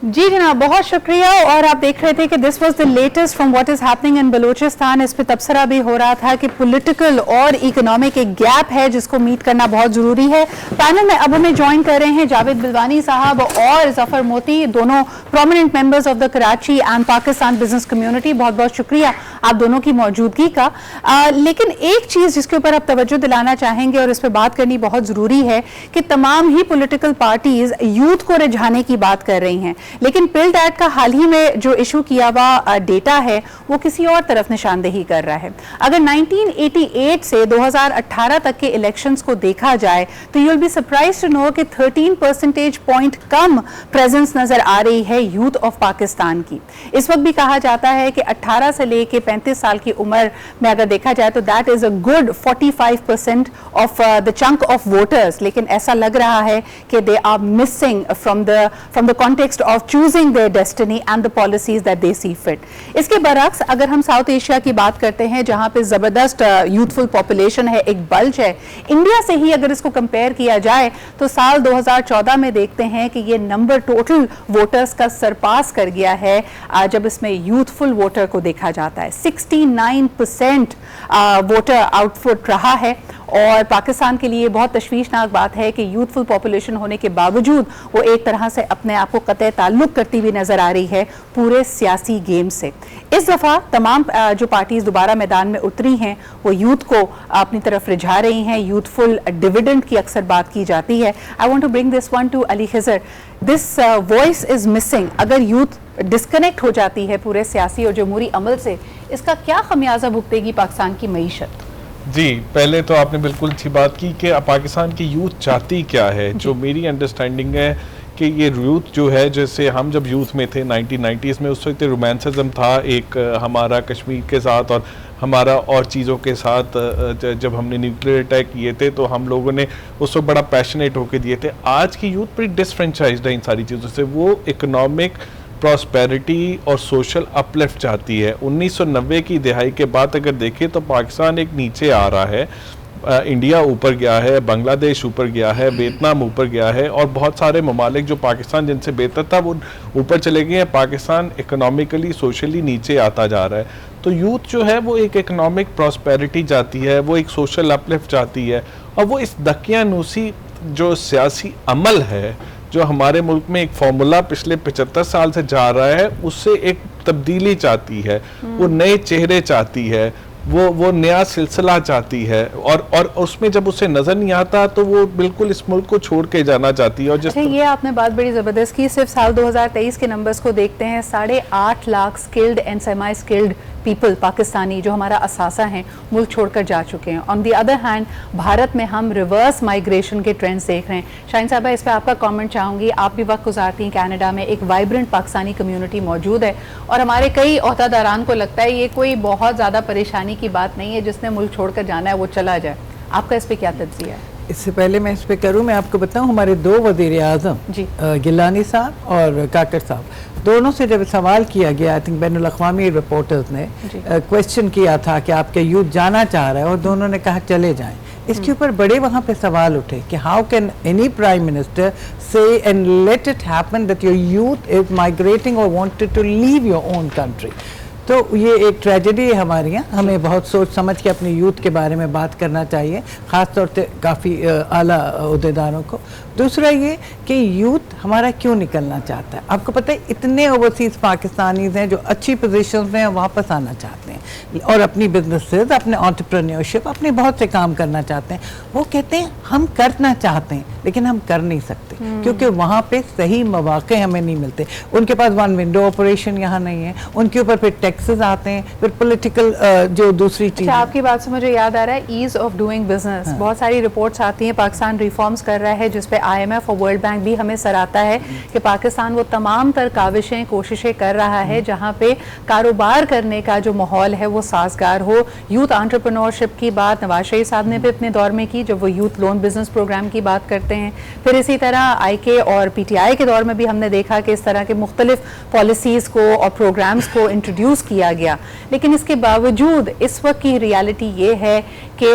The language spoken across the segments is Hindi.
जी जनाब, बहुत शुक्रिया। और आप देख रहे थे कि this was the latest from what is happening in Balochistan. इस पे तबसरा भी हो रहा था कि पॉलिटिकल और इकोनॉमिक एक गैप है जिसको मीट करना बहुत जरूरी है। पैनल में अब हमें ज्वाइन कर रहे हैं जावेद बिलवानी साहब और जफर मोती, दोनों prominent members of the Karachi and Pakistan business community. बहुत बहुत शुक्रिया आप दोनों की मौजूदगी का। लेकिन एक चीज जिसके ऊपर आप तवज्जो दिलाना चाहेंगे और इस पर बात करनी बहुत जरूरी है कि तमाम ही पॉलिटिकल पार्टीज यूथ को रिझाने की बात कर रही हैं, लेकिन पिल्ड एक्ट का हाल ही में जो इशू किया हुआ डेटा है वो किसी और तरफ निशानदेही कर रहा है। अगर 1988 से 2018 तक के इलेक्शंस को देखा जाए तो you will be surprised to know कि 13 परसेंटेज पॉइंट कम प्रेजेंस नजर आ रही है यूथ ऑफ पाकिस्तान की। इस वक्त भी कहा जाता है कि 18 से लेके 35 साल की उम्र में अगर देखा जाए तो that is a good 45% of the chunk of voters, लेकिन ऐसा लग रहा है कि they are missing from the context of choosing their destiny and the policies that they see fit. इसके बरक्स अगर हम साउथ एशिया की बात करते हैं जहां पे जबरदस्त यूथफुल पॉपुलेशन है, एक बल्ज है, इंडिया से ही अगर इसको कंपेयर किया जाए तो साल 2014 में देखते हैं कि ये नंबर टोटल वोटर्स का सरपास कर गया है जब इसमें यूथफुल वोटर को देखा जाता है। 69% वोटर आउटपुट रहा है और पाकिस्तान के लिए बहुत तशवीशनाक बात है कि यूथफुल पॉपुलेशन होने के बावजूद वो एक तरह से अपने आप को कतई ताल्लुक करती हुई नजर आ रही है पूरे सियासी गेम से। इस दफा तमाम जो पार्टीज दोबारा मैदान में उतरी हैं वो यूथ को अपनी तरफ रिझा रही हैं। यूथफुल डिविडेंड की अक्सर बात की जाती है। I want to bring this one to Ali Khizar. This voice is missing. अगर यूथ डिस्कनेक्ट हो जाती है पूरे सियासी और जमहूरी अमल से, इसका क्या खमियाजा भुगतेगी पाकिस्तान की मईशत? जी, पहले तो आपने बिल्कुल अच्छी बात की कि पाकिस्तान की यूथ चाहती क्या है। जो मेरी अंडरस्टैंडिंग है कि ये यूथ जो है, जैसे हम जब यूथ में थे 1990s में, उस वक्त रोमांसिज्म था एक हमारा कश्मीर के साथ और हमारा और चीज़ों के साथ। जब हमने न्यूक्लियर अटैक किए थे तो हम लोगों ने उस वक्त बड़ा पैशनेट होकर दिए थे। आज की यूथ बड़ी डिसफ्रेंचाइज्ड है इन सारी चीज़ों से। वो इकोनॉमिक प्रॉस्पेरिटी और सोशल अपलिफ्ट चाहती है। 1990 की दिहाई के बाद अगर देखें तो पाकिस्तान एक नीचे आ रहा है। इंडिया ऊपर गया है, बांग्लादेश ऊपर गया है, वियतनाम ऊपर गया है और बहुत सारे ममालिक जो पाकिस्तान जिनसे बेहतर था वो ऊपर चले गए हैं। पाकिस्तान इकोनॉमिकली सोशली नीचे आता जा रहा है। तो यूथ जो है वो एक इकोनॉमिक प्रॉस्पेरिटी चाहती है, वो एक सोशल अपलिफ्ट चाहती है और वो इस दकियानूसी जो सियासी अमल है जो हमारे मुल्क में एक फॉर्मूला पिछले 75 साल से जा रहा है उससे एक तब्दीली चाहती है। वो नए चेहरे चाहती है, वो नया सिलसिला चाहती है और उसमें जब उसे नजर नहीं आता तो वो बिल्कुल इस मुल्क को छोड़ के जाना चाहती है। और अच्छा, ये आपने बात बड़ी जबरदस्त की। सिर्फ साल 2023 के नंबर्स को देखते हैं, 8.5 lakh skilled and semi skilled people Pakistani जो हमारा असासा हैं मुल्क छोड़कर जा चुके हैं। On the other hand Bharat में हम रिवर्स माइग्रेशन के ट्रेंड्स देख रहे हैं। शाहीन साहबा, इस पर आपका कमेंट चाहूँगी। आप भी वक्त गुजारती हैं कनाडा में, एक वाइब्रेंट पाकिस्तानी कम्युनिटी मौजूद है और हमारे कई ओहदेदारान को लगता है ये कोई बहुत ज़्यादा परेशानी की बात नहीं है, जिसने मुल्क छोड़कर जाना है वो चला जाए। आपका इस पर क्या तज्जिया है? इससे पहले मैं इस पे करूँ, मैं आपको बताऊँ हमारे 2 वज़ीर आज़म गिलानी साहब और काकर साहब, दोनों से जब सवाल किया गया, आई थिंक बैनुल अक़वामी रिपोर्टर्स ने क्वेश्चन किया था कि आपके यूथ जाना चाह रहा है और दोनों ने कहा चले जाएं। इसके ऊपर बड़े वहाँ पे सवाल उठे कि how can any prime minister say and let it happen that your youth is migrating और wanted to leave your own country. तो ये एक ट्रेजेडी है हमारे यहाँ। हमें बहुत सोच समझ के अपने यूथ के बारे में बात करना चाहिए, ख़ास तौर से काफ़ी आला ओहदेदारों को। दूसरा ये कि यूथ हमारा क्यों निकलना चाहता है। आपको पता है इतने ओवरसीज़ पाकिस्तानीज़ हैं जो अच्छी पोजीशंस में वापस आना चाहते हैं और अपनी बिजनेसेस, अपने एंटरप्रेन्योरशिप, अपने बहुत से काम करना चाहते हैं। वो कहते हैं हम करना चाहते हैं लेकिन हम कर नहीं सकते क्योंकि वहाँ पे सही मौके हमें नहीं मिलते। उनके पास वन विंडो ऑपरेशन यहाँ नहीं है, उनके ऊपर फिर टैक्सेस आते हैं, फिर पॉलिटिकल जो दूसरी चीज़। आपकी बात से मुझे याद आ रहा है ईज ऑफ डूइंग बिजनेस। बहुत सारी रिपोर्ट्स आती हैं, पाकिस्तान रिफॉर्म्स कर रहा है जिसपे IMF और वर्ल्ड बैंक भी हमें सराहता है कि पाकिस्तान वो तमाम तर काविशें कोशिशें कर रहा है जहाँ पे कारोबार करने का जो माहौल है वो साजगार हो। यूथ एंटरप्रेन्योरशिप की बात नवाज शरीफ साहब ने भी अपने दौर में की जब वो यूथ लोन बिजनेस प्रोग्राम की बात करते हैं। फिर इसी तरह IK और PTI के दौर में भी हमने देखा कि इस तरह के मुख्तलिफ पॉलिसीज़ को और प्रोग्राम्स को इंट्रोड्यूस किया गया। लेकिन इसके बावजूद इस वक्त की रियलिटी ये है कि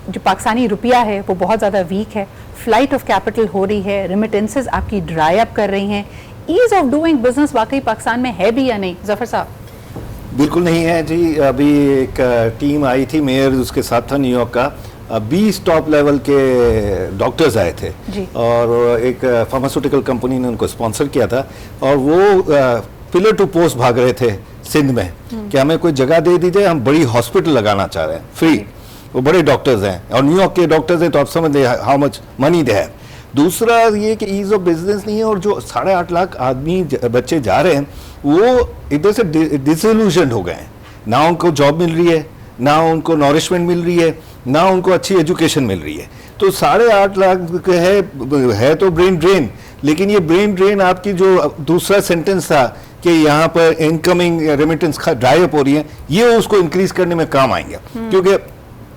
जो पाकिस्तानी रुपया है वो बहुत ज़्यादा वीक है, फ्लाइट ऑफ कैपिटल हो रही है, रिमिटेंसेस आपकी ड्राई अप कर रही हैं, ईज ऑफ डूइंग बिजनेस वाकई पाकिस्तान में है भी या नहीं? जफर साहब। बिल्कुल नहीं है जी। अभी एक टीम आई थी, मेयर उसके साथ था न्यूयॉर्क का, 20 टॉप लेवल के डॉक्टर्स आए थे और एक फार्मास्यूटिकल कंपनी ने उनको स्पॉन्सर किया था और वो पिलर टू पोस्ट भाग रहे थे सिंध में कि हमें कोई जगह दे दीजिए, हम बड़ी हॉस्पिटल लगाना चाह रहे हैं फ्री। वो बड़े डॉक्टर्स हैं और न्यूयॉर्क के डॉक्टर्स हैं, तो आप समझ लें हाउ मच मनी दे है। दूसरा ये कि ईज ऑफ बिजनेस नहीं है, और जो 8.5 लाख आदमी बच्चे जा रहे हैं वो इधर से डिसइल्यूजन हो गए हैं, ना उनको जॉब मिल रही है, ना उनको नॉरिशमेंट मिल रही है, ना उनको अच्छी एजुकेशन मिल रही है। तो 8.5 लाख है तो ब्रेन ड्रेन, लेकिन ये ब्रेन ड्रेन आपकी जो दूसरा सेंटेंस था कि यहाँ पर इनकमिंग रेमिटेंस ड्राई अप हो रही है, ये उसको इंक्रीज करने में काम आएंगे, क्योंकि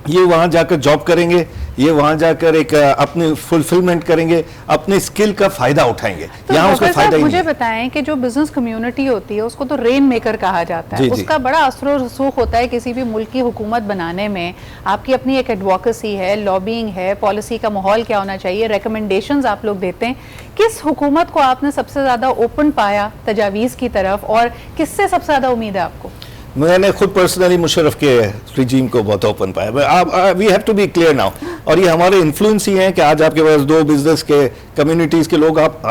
ये वहाँ जाकर जॉब करेंगे, ये वहाँ जाकर एक अपने फुलफिलमेंट करेंगे, अपने स्किल का फायदा उठाएंगे। तो यहाँ उसका फायदा ही मुझे बताएं कि जो बिजनेस कम्युनिटी होती है उसको तो रेन मेकर कहा जाता है, उसका बड़ा असर और रसूख होता है किसी भी मुल्क की हुकूमत बनाने में। आपकी अपनी एक एडवोकेसी है, लॉबिंग है, पॉलिसी का माहौल क्या होना चाहिए, रिकमेंडेशंस आप लोग देते हैं। किस हुकूमत को आपने सबसे ज्यादा ओपन पाया तजावीज़ की तरफ, और किससे सबसे ज्यादा उम्मीद है आपको? मैंने खुद पर्सनली मुशर्रफ के रिजीम को बहुत ओपन पाया। We have to be clear now, और ये हमारे इन्फ्लुएंस ही हैं कि आज आपके पास 2 बिजनेस के कम्युनिटीज के लोग आप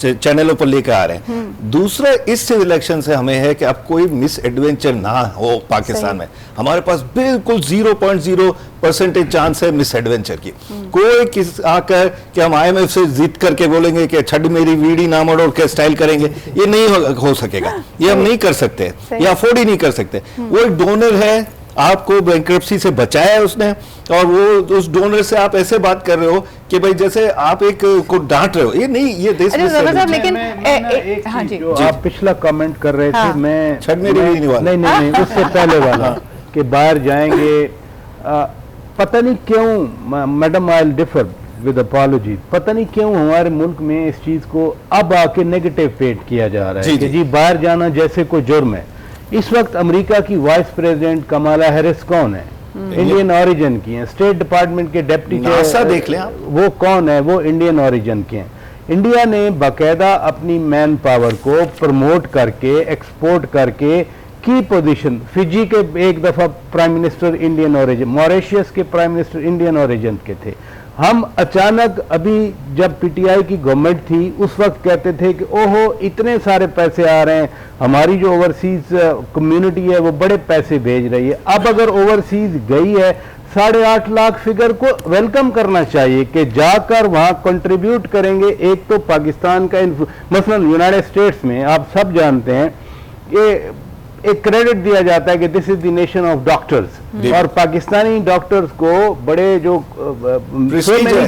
चैनलों पर लेकर आ रहे हैं। दूसरा, इस इलेक्शन से हमें है कि अब कोई मिस एडवेंचर ना हो पाकिस्तान में। हमारे पास बिल्कुल 0.0% चांस है मिस एडवेंचर की। कोई किस आकर कि हम IMF से जीत करके बोलेंगे कि छड़ मेरी वीडी ना मरोड़ के स्टाइल करेंगे, ये नहीं हो सकेगा, ये हम नहीं कर सकते, ये अफोर्ड ही नहीं कर सकते। वो एक डोनर है, आपको बैंक्रप्सी से बचाया है उसने, और वो उस डोनर से आप ऐसे बात कर रहे हो कि भाई जैसे आप एक को डांट रहे हो। ये नहीं, ये देश में लेकिन हाँ जी, जो आप पिछला कमेंट कर रहे थे, मैं छड़ मेरी वीडी नहीं उससे पहले वाला कि बाहर जाएंगे, पता नहीं क्यों madam, I will differ with apology, पता नहीं क्यों हमारे मुल्क में इस चीज को अब आके नेगेटिव पेट किया जा रहा है कि जी बाहर जाना जैसे कोई जुर्म है। इस वक्त अमेरिका की वाइस प्रेसिडेंट कमाला हैरिस कौन है? इंडियन ओरिजिन की हैं। स्टेट डिपार्टमेंट के डिप्टी नासा देख लें आप, वो कौन है? वो इंडियन ओरिजिन के हैं। इंडिया ने बाकायदा अपनी मैन पावर को प्रमोट करके, एक्सपोर्ट करके की पोजीशन, फिजी के एक दफा prime minister Indian origin, Mauritius के प्राइम मिनिस्टर इंडियन ओरिजिन के थे। हम अचानक अभी जब पीटीआई की गवर्नमेंट थी उस वक्त कहते थे कि ओहो इतने सारे पैसे आ रहे हैं, हमारी जो ओवरसीज कम्युनिटी है वो बड़े पैसे भेज रही है। अब अगर ओवरसीज गई है 8.5 लाख फिगर को वेलकम करना चाहिए कि जाकर वहां कंट्रीब्यूट करेंगे। एक तो पाकिस्तान का मसलन यूनाइटेड स्टेट्स में आप सब जानते हैं कि एक क्रेडिट दिया जाता है कि this is the nation of doctors, और पाकिस्तानी डॉक्टर्स को बड़े जो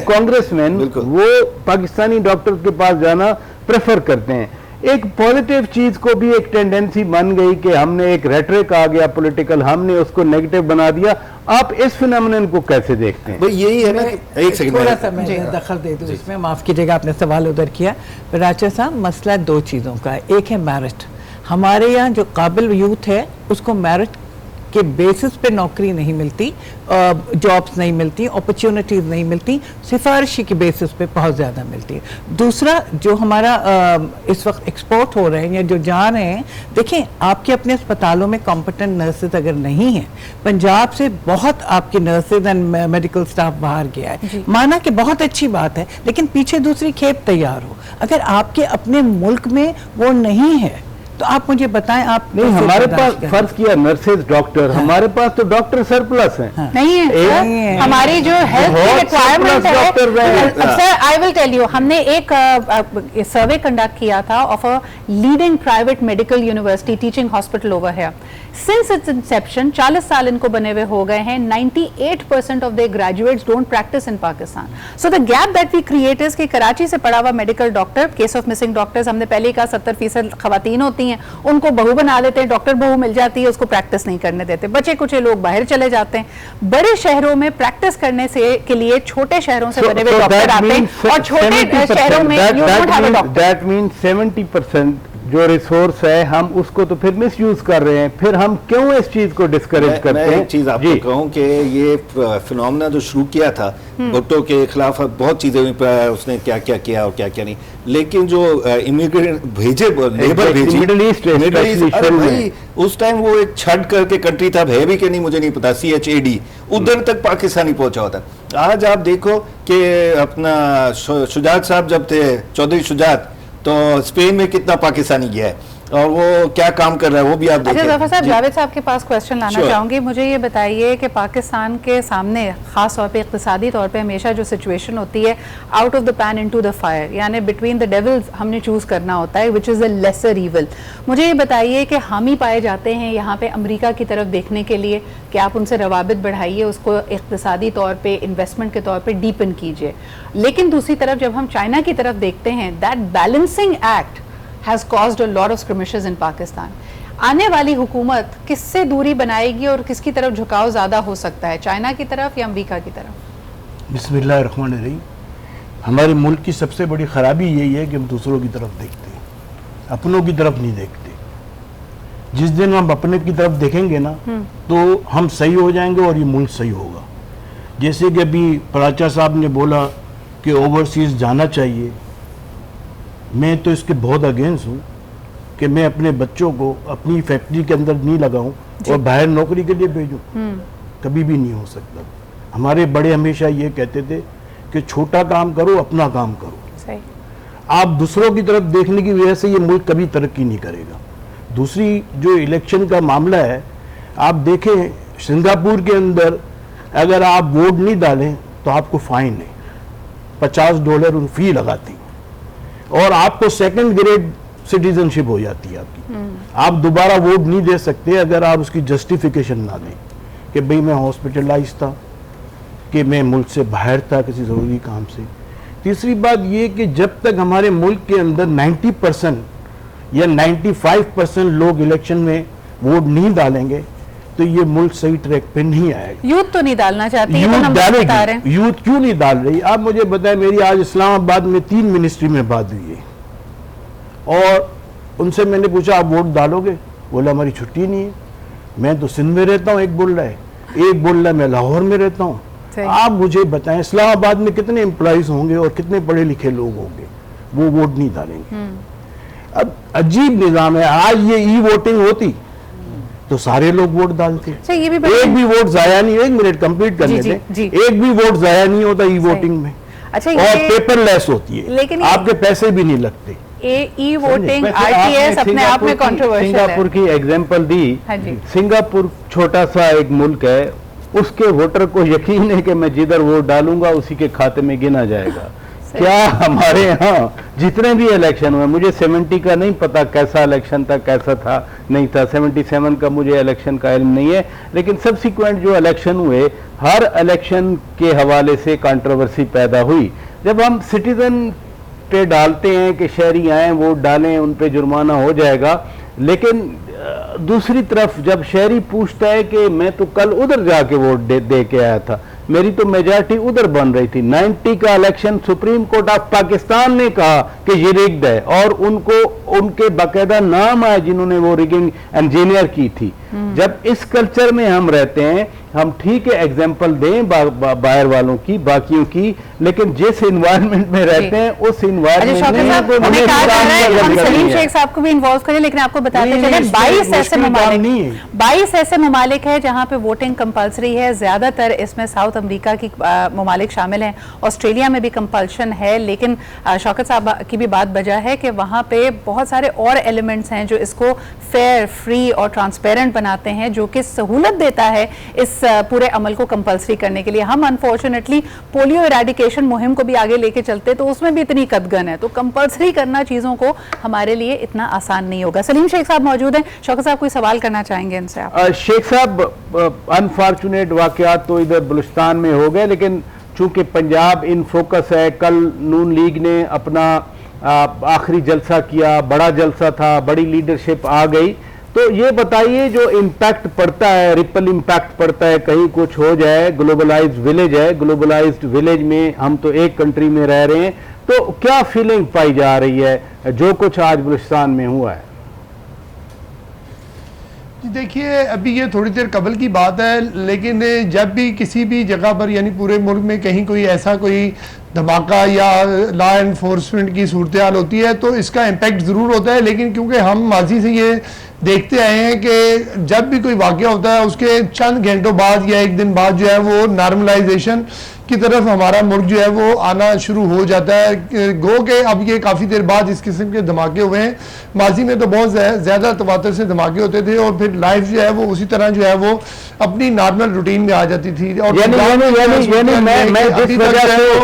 कांग्रेसमैन वो पाकिस्तानी डॉक्टर्स के पास जाना प्रेफर करते हैं। एक पॉजिटिव चीज को भी एक टेंडेंसी बन गई कि हमने एक रेटरिक आ गया पॉलिटिकल, हमने उसको नेगेटिव बना दिया। आप इस फिनोमेनन को कैसे देखते हैं? यही है ना, एक सेकंड थोड़ा सा मैं दखल दे दूं इसमें, माफ कीजिएगा आपने सवाल उधर किया। राजा साहब, मसला 2 चीज़ों का है। एक है मेरिट, हमारे यहाँ जो काबिल यूथ है उसको मेरिट के बेसिस पे नौकरी नहीं मिलती, जॉब्स नहीं मिलती, अपॉर्चुनिटीज़ नहीं मिलती, सिफारिशी के बेसिस पे बहुत ज़्यादा मिलती है। दूसरा, जो हमारा इस वक्त एक्सपोर्ट हो रहे हैं या जो जा रहे हैं, देखें आपके अपने अस्पतालों में कॉम्पिटेंट नर्सेज अगर नहीं है, पंजाब से बहुत आपके नर्सेज एंड मेडिकल स्टाफ बाहर गया है, माना कि बहुत अच्छी बात है, लेकिन पीछे दूसरी खेप तैयार हो। अगर आपके अपने मुल्क में वो नहीं है तो आप मुझे बताएं, आप नहीं, हमारे पास फर्ज किया नर्सेज डॉक्टर, हमारे पास तो डॉक्टर सरप्लस हैं। नहीं है, हमारी जो हेल्थ की रिक्वायरमेंट है sir, I will tell you, हमने एक सर्वे कंडक्ट किया था of a leading private medical university teaching hospital over here. Since its inception 40 साल इनको बने हुए हो गए हैं, 98% of the graduates don't practice in Pakistan. So the gap that we create is कि कराची से पढ़ा हुआ medical doctor, case of missing doctors हमने पहले ही कहा 70% खवातीन होती हैं, उनको बहू बना देते हैं, डॉक्टर बहू मिल जाती है, उसको प्रैक्टिस नहीं करने देते, बचे कुछ लोग बाहर चले जाते हैं। बड़े शहरों में प्रैक्टिस करने से के लिए छोटे शहरों से बने हुए डॉक्टर आते हैं, और छोटे शहरों में you don't have a doctor. That means 70% जो रिसोर्स है हम उसको तो फिर मिस यूज कर रहे हैं, फिर हम क्यों इस चीज को डिस्करेज करते हैं? मैं एक चीज आपको कहूं कि ये फिनोमेना जो शुरू किया था भुट्टो के खिलाफ बहुत चीजें हुई, उसने क्या क्या किया और क्या क्या नहीं, लेकिन जो इमिग्रेंट भेजे, लेबर भेजी मिडिल ईस्ट, अरे भाई उस टाइम वो एक छड़ करके कंट्री था, है भी कि नहीं मुझे नहीं पता, CHAD उधर तक पाकिस्तानी पहुंचा होता। आज आप देखो कि अपना शुजात साहब जब थे, चौधरी शुजात, तो स्पेन में कितना पाकिस्तानी गया है और वो क्या काम कर रहा है वो भी आप देखिए। अच्छा जफर साहब, जावेद साहब के पास क्वेश्चन लाना चाहूंगी। मुझे ये बताइए कि पाकिस्तान के सामने खास तौर पे इक्तिसादी तौर पे हमेशा जो सिचुएशन होती है out of the pan into the fire, यानी बिटवीन द डेविल्स हमने चूज करना होता है which is a lesser evil. मुझे ये बताइए कि हम ही पाए जाते हैं यहाँ पे अमेरिका की तरफ देखने के लिए कि आप उनसे रवाबित बढ़ाइए, उसको इक्तिसादी तौर पर इन्वेस्टमेंट के तौर पर डीपन कीजिए, लेकिन दूसरी तरफ जब हम चाइना की तरफ देखते हैं that balancing act has caused a lot of skirmishes in Pakistan. आने वाली हुकूमत किससे दूरी बनाएगी और किसकी तरफ झुकाव ज़्यादा हो सकता है, चाइना की तरफ या अमेरिका की तरफ? बिस्मिल्लाहिर्रहमानिर्रहीम। हमारे मुल्क की सबसे बड़ी ख़राबी यही है कि हम दूसरों की तरफ देखते हैं, अपनों की तरफ नहीं देखते। जिस दिन हम अपने की तरफ देखेंगे ना तो हम सही हो जाएंगे और ये मुल्क सही होगा। जैसे कि अभी पराचा साहब ने बोला कि ओवरसीज़ जाना चाहिए, मैं तो इसके बहुत अगेंस्ट हूँ कि मैं अपने बच्चों को अपनी फैक्ट्री के अंदर नहीं लगाऊं और बाहर नौकरी के लिए भेजूं। कभी भी नहीं हो सकता। हमारे बड़े हमेशा ये कहते थे कि छोटा काम करो, अपना काम करो। सही। आप दूसरों की तरफ देखने की वजह से ये मुल्क कभी तरक्की नहीं करेगा। दूसरी जो इलेक्शन का मामला है, आप देखें सिंगापुर के अंदर अगर आप वोट नहीं डालें तो आपको फाइन है, $50 फी लगाती और आपको सेकंड ग्रेड सिटीजनशिप हो जाती है आपकी। आप दोबारा वोट नहीं दे सकते अगर आप उसकी जस्टिफिकेशन ना दें कि भाई मैं हॉस्पिटलाइज था, कि मैं मुल्क से बाहर था किसी ज़रूरी काम से। तीसरी बात ये कि जब तक हमारे मुल्क के अंदर 90% या 95% लोग इलेक्शन में वोट नहीं डालेंगे तो ये मुल्क सही ट्रैक पे नहीं आएगा। यूथ तो नहीं डालना चाहती, यूथ डालेगी। यूथ क्यों नहीं डाल रही? आप मुझे बताएं, मेरी आज इस्लामाबाद में 3 मिनिस्ट्री में बात हुई है और उनसे मैंने पूछा आप वोट डालोगे? बोला हमारी छुट्टी नहीं है। मैं तो सिंध में रहता हूँ, एक बोल रहा है, एक बोल रहा है मैं लाहौर में रहता हूँ। आप मुझे बताएं इस्लामाबाद में कितने एम्प्लॉइज होंगे और कितने पढ़े लिखे लोग होंगे, वो वोट नहीं डालेंगे। अब अजीब निज़ाम है। आज ये ई वोटिंग होती तो सारे लोग वोट डालते। ये भी एक भी वोट जाया नहीं, 1 मिनट कंप्लीट करने दें, एक भी वोट जाया नहीं होता ई वोटिंग में। अच्छा, और पेपरलेस होती है, लेकिन आपके पैसे भी नहीं लगते। ई वोटिंग RTS अपने आप में कंट्रोवर्शियल है। सिंगापुर की एग्जांपल दी। सिंगापुर छोटा सा एक मुल्क है, उसके वोटर को यकीन है कि मैं जिधर वोट डालूंगा उसी के खाते में गिना जाएगा। क्या हमारे यहाँ जितने भी इलेक्शन हुए, मुझे 70 का नहीं पता कैसा इलेक्शन था, कैसा था नहीं था, 77 का मुझे इलेक्शन का इल्म नहीं है, लेकिन सब्सिक्वेंट जो इलेक्शन हुए हर इलेक्शन के हवाले से कंट्रोवर्सी पैदा हुई। जब हम सिटीजन पे डालते हैं कि शहरी आए वोट डालें, उन पे जुर्माना हो जाएगा, लेकिन दूसरी तरफ जब शहरी पूछता है कि मैं तो कल उधर जाके वोट दे के आया था, मेरी तो मेजॉरिटी उधर बन रही थी। 90 का election supreme court of Pakistan ने कहा कि ये रिग्ड है और उनको उनके बाकायदा नाम आए जिन्होंने वो रिगिंग इंजीनियर की थी। जब इस कल्चर में हम रहते हैं, हम ठीक है एग्जांपल दें बाहर वालों की, बाकियों की, लेकिन जिस इन्वायरमेंट में रहते हैं उस इन्वायरमेंट में सलीम शेख साहब को भी इन्वॉल्व करें, लेकिन आपको बताते चले 22 ऐसे ममालिक है जहां पे वोटिंग कंपल्सरी है। ज्यादातर इसमें साउथ अमेरिका की ममालिक शामिल हैं, ऑस्ट्रेलिया में भी कंपल्शन है, लेकिन शौकत साहब की भी बात बजा है कि वहां पे बहुत सारे और एलिमेंट्स हैं जो इसको फेयर, फ्री और ट्रांसपेरेंट बनाते हैं, जो कि सहूलत देता है इस पूरे अमल को कंपल्सरी करने के लिए। हम अनफॉर्चुनेटली पोलियो इरेडिकेशन मुहिम को भी आगे लेके चलते तो उसमें भी इतनी कदगन है, तो कंपल्सरी करना चीजों को हमारे लिए इतना आसान नहीं होगा। सलीम शेख साहब मौजूद हैं, शौकत साहब कोई सवाल करना चाहेंगे इनसे आप? शेख साहब, अनफॉर्चुनेट वाकयात तो इधर बलूचिस्तान में हो गए, लेकिन चूंकि पंजाब इन फोकस है, कल नून लीग ने अपना आखिरी जलसा किया, बड़ा जलसा था, बड़ी लीडरशिप आ गई, तो ये बताइए जो इम्पैक्ट पड़ता है, रिपल इम्पैक्ट पड़ता है, कहीं कुछ हो जाए, ग्लोबलाइज्ड विलेज है, ग्लोबलाइज्ड विलेज में हम तो एक कंट्री में रह रहे हैं, तो क्या फीलिंग पाई जा रही है? जो कुछ आज बलूचिस्तान में हुआ है? देखिए, अभी ये थोड़ी देर कबल की बात है, लेकिन जब भी किसी भी जगह पर यानी पूरे मुल्क में कहीं कोई ऐसा कोई धमाका या लॉ एनफोर्समेंट की सूरत हाल होती है तो इसका इम्पेक्ट ज़रूर होता है। लेकिन क्योंकि हम माजी से ये देखते आए हैं कि जब भी कोई वाक़या होता है उसके चंद घंटों बाद या एक दिन बाद जो है वो नॉर्मलाइजेशन की तरफ हमारा मुल्क जो है वो आना शुरू हो जाता है। गो के अब ये काफ़ी देर बाद इस किस्म के धमाके हुए हैं। माजी में तो बहुत ज़्यादा तवातर से धमाके होते थे और फिर लाइफ जो है वो उसी तरह जो है वो अपनी नॉर्मल रूटीन में आ जाती थी। और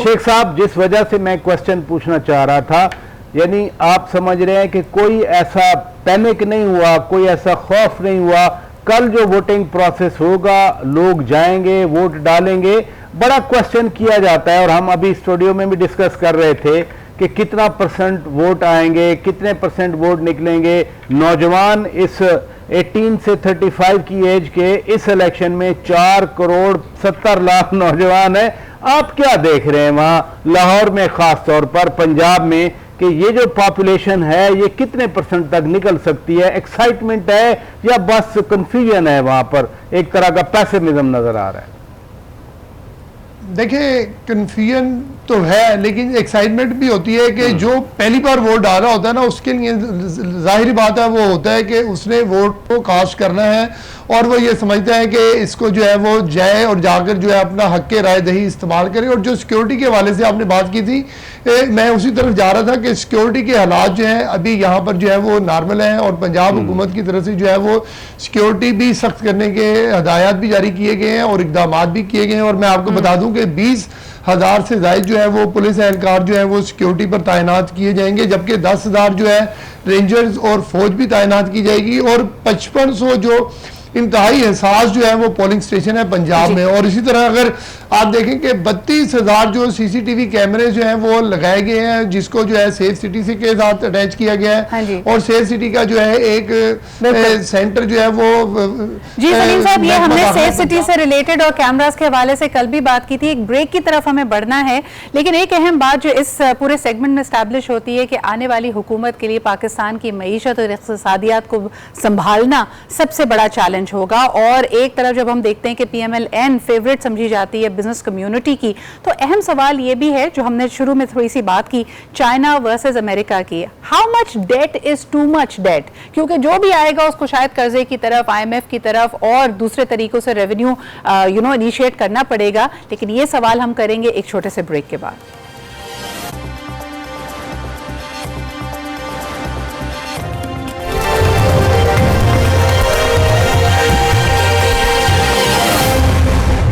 शेख साहब, जिस वजह से मैं क्वेश्चन पूछना चाह रहा था, यानी आप समझ रहे हैं कि कोई ऐसा पैनिक नहीं हुआ, कोई ऐसा खौफ नहीं हुआ। कल जो वोटिंग प्रोसेस होगा, लोग जाएंगे, वोट डालेंगे, बड़ा क्वेश्चन किया जाता है और हम अभी स्टूडियो में भी डिस्कस कर रहे थे कि कितना परसेंट वोट आएंगे, कितने परसेंट वोट निकलेंगे। नौजवान इस 18 से 35 की एज के इस इलेक्शन में 4 करोड़ 70 लाख नौजवान है। आप क्या देख रहे हैं वहां लाहौर में, खास तौर पर पंजाब में, कि ये जो पॉपुलेशन है ये कितने परसेंट तक निकल सकती है? एक्साइटमेंट है या बस कंफ्यूजन है? वहां पर एक तरह का पेसिमिज्म नजर आ रहा है। देखिए, कन्फ्यूजन तो है लेकिन एक्साइटमेंट भी होती है कि जो पहली बार वोट डाल रहा होता है ना, उसके लिए जाहिर बात है वो होता है कि उसने वोट को कास्ट करना है और वो ये समझता है कि इसको जो है वो जाए और जाकर जो है अपना हक के राय दही इस्तेमाल करे। और जो सिक्योरिटी के हवाले से आपने बात की थी, मैं उसी तरफ जा रहा था कि सिक्योरिटी के हालात जो हैं अभी यहाँ पर जो है वो नॉर्मल हैं और पंजाब हुकूमत की तरफ से जो है वो सिक्योरिटी भी सख्त करने के हदायत भी जारी किए गए हैं और इकदाम भी किए गए हैं। और मैं आपको बता दूं कि 20,000 से ज़ायद जो है वो पुलिस एहलकार जो है वो सिक्योरिटी पर तैनात किए जाएंगे, जबकि 10,000 जो है रेंजर्स और फौज भी तैनात की जाएगी और 5500 जो इंतहाई एहसास जो है वो पोलिंग स्टेशन है पंजाब में। और इसी तरह अगर आप देखें कि 32,000 जो सीसीटीवी कैमरे जो हैं वो लगाए गए हैं, जिसको जो है सेफ सिटी से के साथ अटैच किया गया है। और सेफ सिटी का जो है एक सेंटर जो है वो जी सलीम साहब, ये हमने सेफ सिटी से रिलेटेड और कैमरास के हवाले से कल भी बात की थी। एक ब्रेक की तरफ हमें बढ़ना है, लेकिन एक अहम बात जो इस पूरे सेगमेंट में एस्टैब्लिश होती है कि आने वाली हुकूमत के लिए पाकिस्तान की मईशत और इक़्तिसादियात को संभालना सबसे बड़ा चैलेंज होगा। और एक तरफ जब हम देखते हैं कि PMLN फेवरेट समझी जाती है बिजनेस कम्युनिटी की, तो अहम सवाल ये भी है जो हमने शुरू में थोड़ी सी बात की, चाइना वर्सेस अमेरिका की। How much debt is too much debt? क्योंकि जो भी आएगा उसको शायद कर्जे की तरफ, IMF की तरफ और दूसरे तरीकों से रेवेन्यू इनिशिएट करना पड़ेगा। लेकिन ये सवाल हम करेंगे एक छोटे से ब्रेक के बाद।